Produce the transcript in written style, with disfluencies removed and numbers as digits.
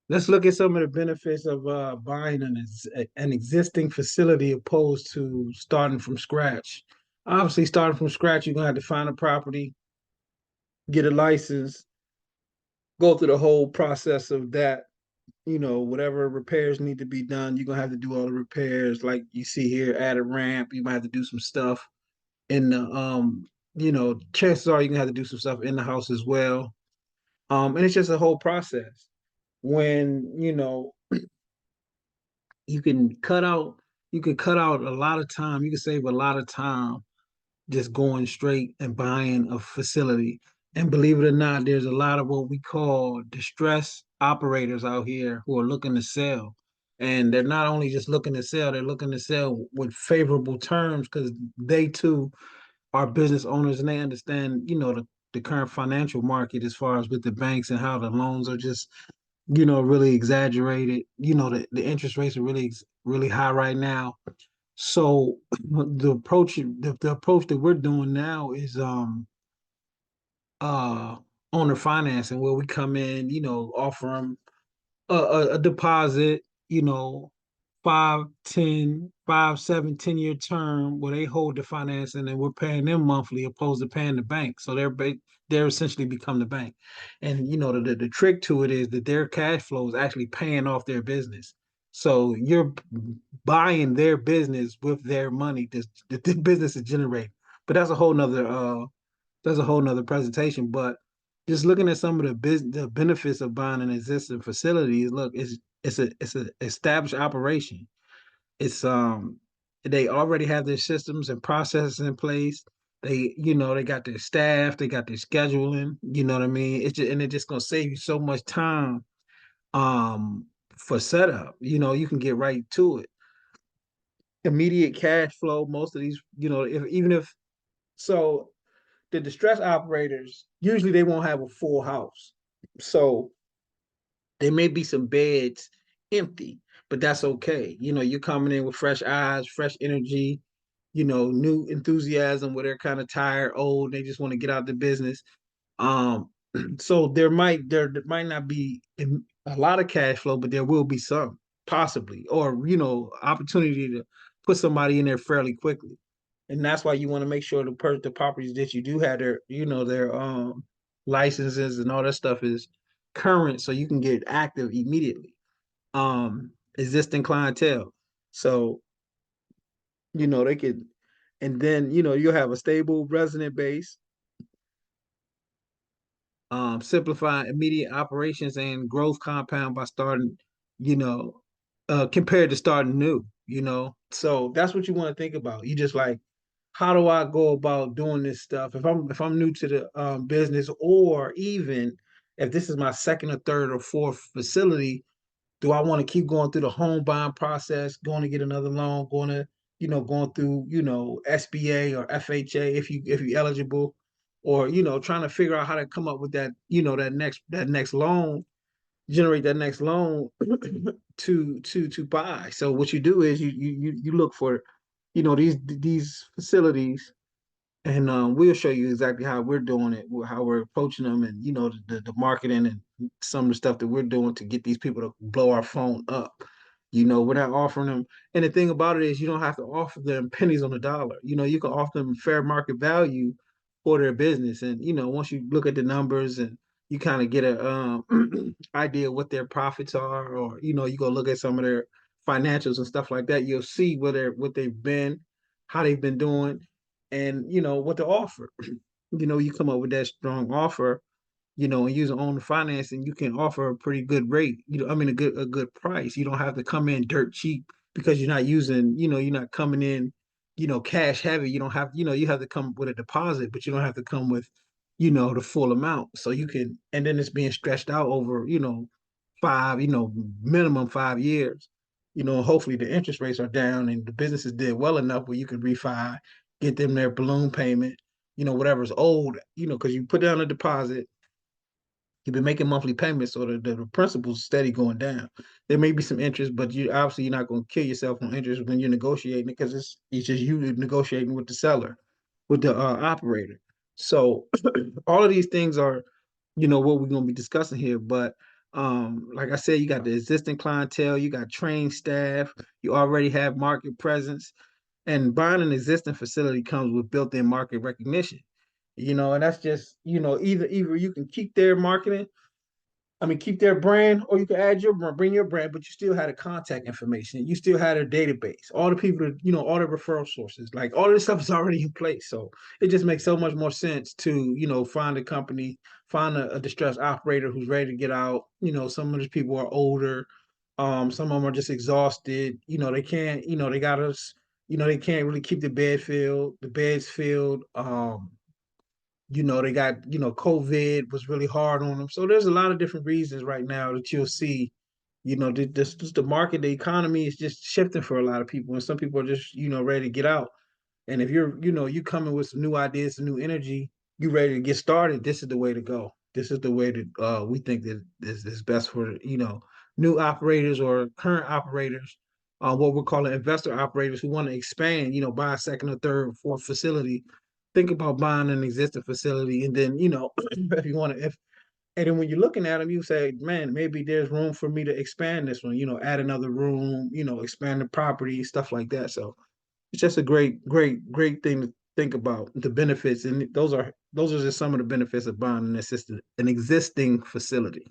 let's look at some of the benefits of buying an existing facility opposed to starting from scratch. Obviously, starting from scratch, you're gonna have to find a property, get a license, go through the whole process of that. Whatever repairs need to be done, you're gonna have to do all the repairs. Like you see here, add a ramp. You might have to do some stuff in the chances are you're gonna have to do some stuff in the house as well. And it's just a whole process. When you can cut out you can cut out a lot of time. You can save a lot of time just going straight and buying a facility. And believe it or not, there's a lot of what we call distress operators out here who are looking to sell. And they're not only just looking to sell, they're looking to sell with favorable terms because they too are business owners and they understand, the current financial market as far as with the banks and how the loans are just, really exaggerated. The interest rates are really high right now. So the approach that we're doing now is uh owner financing where we come in, offer them a deposit, 5, 10, 5, 7, 10 year term where they hold the financing and we're paying them monthly opposed to paying the bank. So they're essentially become the bank. And the trick to it is that their cash flow is actually paying off their business. So you're buying their business with their money that the business is generating. But that's a whole nother presentation. But just looking at some of the benefits of buying an existing facility, look, it's a established operation. It's they already have their systems and processes in place. They got their staff, they got their scheduling, you know what I mean? It's just gonna save you so much time um for setup. You can get right to it. Immediate cash flow, most of these, if even if so the distress operators usually they won't have a full house. So there may be some beds empty, but that's okay. You're coming in with fresh eyes, fresh energy, new enthusiasm where they're kind of tired, old, they just want to get out the business. Um, so there might not be a lot of cash flow, but there will be some possibly, or opportunity to put somebody in there fairly quickly. And that's why you want to make sure the properties that you do have their licenses and all that stuff is current so you can get active immediately. Existing clientele. So, they could and then, you'll have a stable resident base, simplify immediate operations and growth compound by starting, you know, compared to starting new, So that's what you want to think about. You just like, how do I go about doing this stuff if I'm new to the business, or even if this is my second or third or fourth facility, do I want to keep going through the home buying process, going to get another loan, going through, SBA or FHA if you're eligible, or trying to figure out how to come up with that, that next loan, generate that next loan to buy. So what you do is you look for, these facilities, and we'll show you exactly how we're doing it, how we're approaching them, and the marketing and some of the stuff that we're doing to get these people to blow our phone up. We're not offering them, and the thing about it is you don't have to offer them pennies on the dollar. You can offer them fair market value for their business, and once you look at the numbers and you kind of get a idea what their profits are, or you go look at some of their financials and stuff like that, you'll see what they've been, how they've been doing, and what to offer. You come up with that strong offer, and using own financing, you can offer a pretty good rate. I mean a good price. You don't have to come in dirt cheap because you're not coming in, cash heavy. You don't have, you have to come with a deposit, but you don't have to come with, the full amount. So you can, and then it's being stretched out over, five, minimum 5 years. Hopefully the interest rates are down and the businesses did well enough where you can refi, get them their balloon payment, whatever's old, because you put down a deposit, you've been making monthly payments, so the principal's steady going down. There may be some interest, but you're not going to kill yourself on interest when you're negotiating it, because it's just you negotiating with the seller, with the operator. So all of these things are, what we're going to be discussing here. But Like I said, you got the existing clientele, you got trained staff, you already have market presence, and buying an existing facility comes with built-in market recognition. And that's just, either you can keep their marketing, I mean, keep their brand, or you can add your brand, bring your brand, but you still had a contact information. You still had a database, all the people, all the referral sources, like all of this stuff is already in place. So it just makes so much more sense to, find a company, find a distressed operator who's ready to get out. Some of these people are older. Some of them are just exhausted. They can't, they got us, they can't really keep the beds filled. They got, COVID was really hard on them. So there's a lot of different reasons right now that you'll see, the market, the economy is just shifting for a lot of people. And some people are just, ready to get out. And if you're, you coming with some new ideas, some new energy, you ready to get started, this is the way to go. This is the way that we think that is best for, new operators or current operators, what we're calling investor operators who want to expand, buy a second or third, fourth facility. Think about buying an existing facility, and then, if you want to, if and then when you're looking at them, you say, man, maybe there's room for me to expand this one, add another room, expand the property, stuff like that. So it's just a great, great, great thing to think about the benefits, and those are just some of the benefits of buying an existing facility.